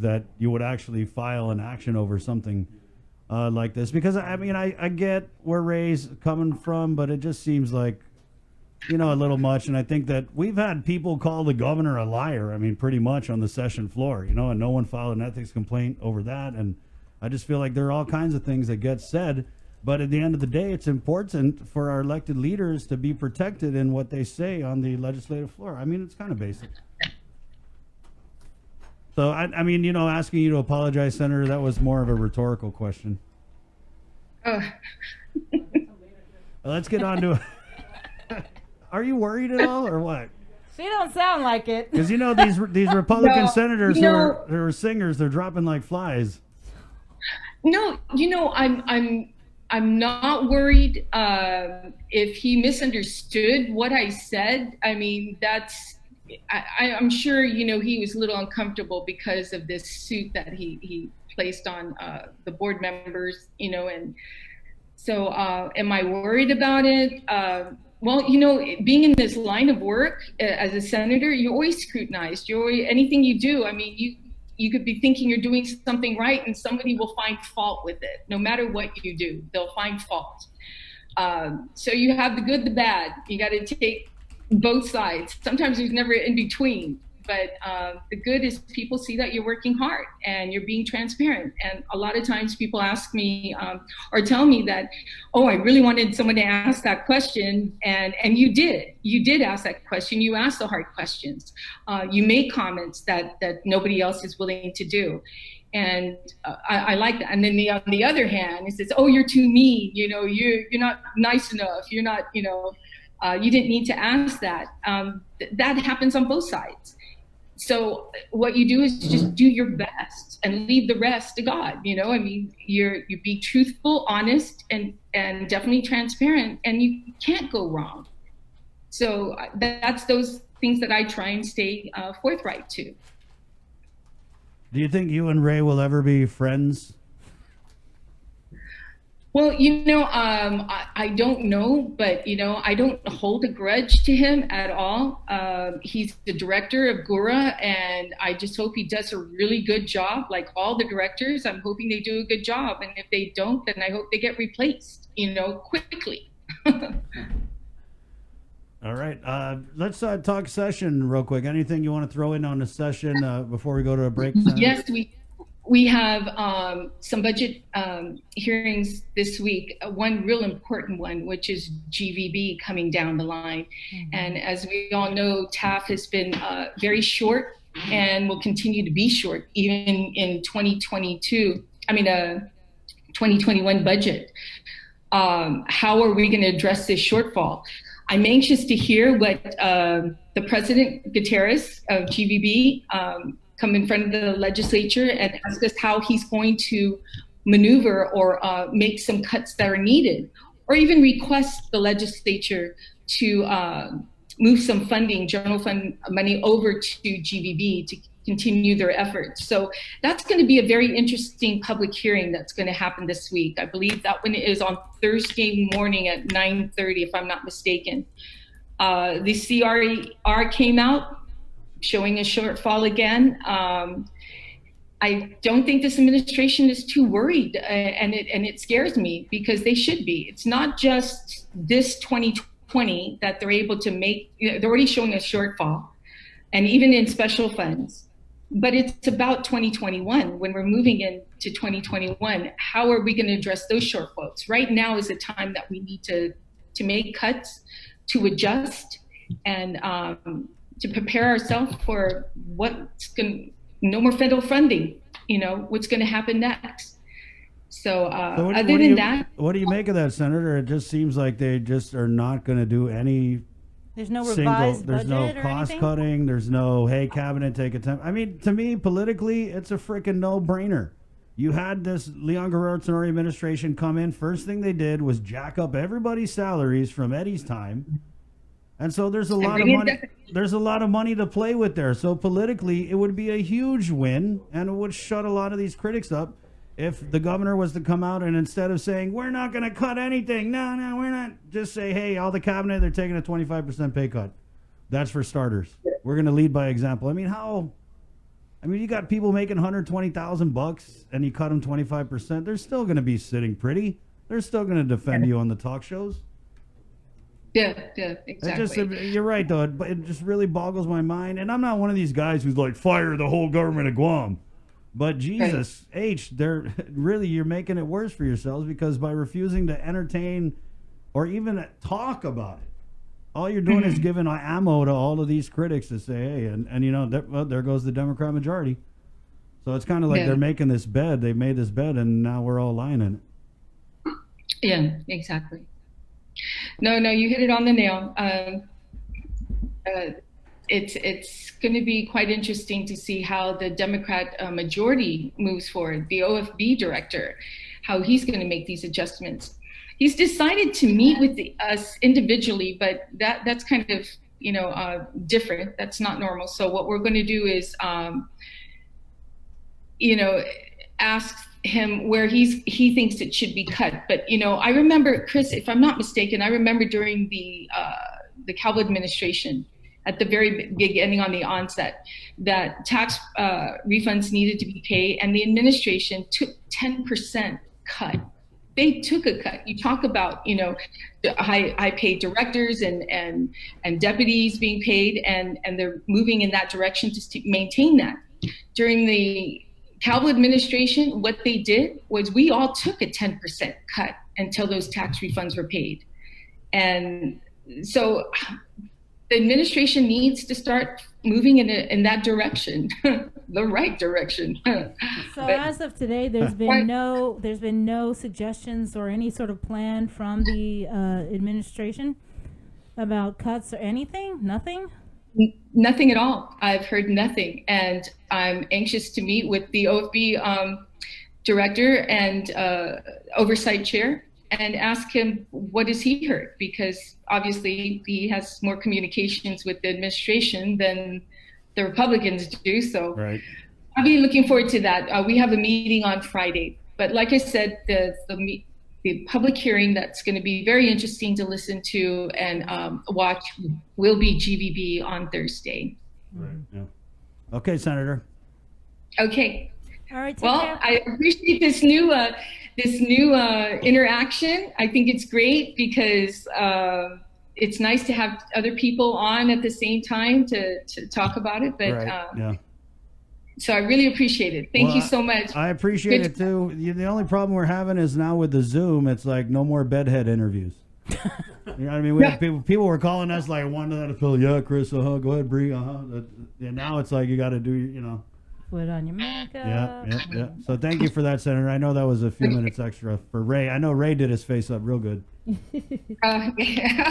that you would actually file an action over something like this. Because I mean, I get where Ray's coming from, but it just seems like, a little much. And I think that we've had people call the governor a liar. I mean, pretty much on the session floor, and no one filed an ethics complaint over that. And I just feel like there are all kinds of things that get said. But at the end of the day, it's important for our elected leaders to be protected in what they say on the legislative floor. I mean, it's kind of basic. So, I mean, asking you to apologize, Senator, that was more of a rhetorical question. Let's get on to Are you worried at all, or what? She don't sound like it. Because these Republican senators who are singers, they're dropping like flies. No, I'm not worried. If he misunderstood what I said, I mean, I'm sure, he was a little uncomfortable because of this suit that he placed on the board members, and so am I worried about it? Well, being in this line of work as a senator, you're always scrutinized. Anything you do, I mean, you could be thinking you're doing something right and somebody will find fault with it. No matter what you do, they'll find fault. So you have the good, the bad. You got to take both sides. Sometimes there's never in between, but the good is people see that you're working hard and you're being transparent. And a lot of times people ask me or tell me that, oh, I really wanted someone to ask that question. And you did ask that question. You asked the hard questions. You made comments that nobody else is willing to do. And I like that. And then on the other hand, it says, oh, you're too mean. You're not nice enough. You're not, you didn't need to ask that. That happens on both sides. So what you do is just do your best and leave the rest to God. I mean, you be truthful, honest, and definitely transparent, and you can't go wrong. So that's those things that I try and stay forthright to. Do you think you and Ray will ever be friends? Well, I don't know, but, I don't hold a grudge to him at all. He's the director of GURA, and I just hope he does a really good job. Like all the directors, I'm hoping they do a good job. And if they don't, then I hope they get replaced, quickly. All right. Let's talk session real quick. Anything you want to throw in on the session before we go to a break? Senator? Yes, we have some budget hearings this week, one real important one, which is GVB coming down the line. Mm-hmm. And as we all know, TAF has been very short and will continue to be short even in 2021 budget. How are we going to address this shortfall? I'm anxious to hear what the President Guterres of GVB come in front of the legislature and ask us how he's going to maneuver or make some cuts that are needed, or even request the legislature to move some funding, general fund money over to GVB to continue their efforts. So that's going to be a very interesting public hearing that's going to happen this week. I believe that one is on Thursday morning at 9:30, if I'm not mistaken. The CRER came out showing a shortfall again. I don't think this administration is too worried, and it scares me because they should be. It's not just this 2020 that they're able to make. They're already showing a shortfall, and even in special funds. But it's about 2021 when we're moving into 2021. How are we going to address those shortfalls? Right now is the time that we need to make cuts, to adjust, and to prepare ourselves for no more federal funding, what's going to happen next. So other than that. What do you make of that, Senator? It just seems like they just are not going to do any. There's no revised budget. There's no cost cutting. There's no, hey, cabinet, take a time. I mean, to me, politically, it's a freaking no-brainer. You had this Leon Guerrero-Tenorio administration come in. First thing they did was jack up everybody's salaries from Eddie's time. And so there's a lot of money. There's a lot of money to play with there. So politically, it would be a huge win, and it would shut a lot of these critics up if the governor was to come out and instead of saying we're not going to cut anything, no, we're not, just say, hey, all the cabinet, they're taking a 25% pay cut. That's for starters. We're going to lead by example. I mean, I mean, you got people making $120,000 and you cut them 25%. They're still going to be sitting pretty. They're still going to defend you on the talk shows. Yeah, exactly. You're right, though. It just really boggles my mind. And I'm not one of these guys who's like, fire the whole government of Guam. But Jesus, H, you're making it worse for yourselves because by refusing to entertain or even talk about it, all you're doing is giving ammo to all of these critics to say, hey, and you know, there goes the Democrat majority. So it's kind of like they're making this bed. They made this bed, and now we're all lying in it. Yeah, exactly. No, you hit it on the nail. It's going to be quite interesting to see how the Democrat majority moves forward. The OFB director, how he's going to make these adjustments. He's decided to meet with us individually, but that's kind of different. That's not normal. So what we're going to do is, ask him where he thinks it should be cut. But I remember, Chris, if I'm not mistaken, I remember during the Calvo administration, at the very beginning on the onset, that tax refunds needed to be paid, and the administration took 10% cut. They took a cut. You talk about, the high paid directors and deputies being paid, and they're moving in that direction to maintain that. During the Calvo administration, what they did was we all took a 10% cut until those tax refunds were paid. And so the administration needs to start moving in that direction, the right direction. So as of today, there's been no suggestions or any sort of plan from the administration about cuts or anything. Nothing. Nothing at all. I've heard nothing, and I'm anxious to meet with the OFB director and oversight chair and ask him what has he heard, because obviously he has more communications with the administration than the Republicans do. So I'll be looking forward to that. We have a meeting on Friday, but like I said, the public hearing that's going to be very interesting to listen to and watch will be GVB on Thursday. Right. Yeah. Okay, Senator. Okay. All right. Well, I appreciate this new interaction. I think it's great because it's nice to have other people on at the same time to talk about it. But so I really appreciate it. Thank you so much. I appreciate it too. The only problem we're having is now with the Zoom, it's like no more bedhead interviews. You know what I mean? We have people were calling us like one to that fill. Yeah, Chris. Go ahead, Bree. And now it's like you got to do put on your makeup. Yeah. So thank you for that, Senator. I know that was a few minutes extra for Ray. I know Ray did his face up real good. Yeah.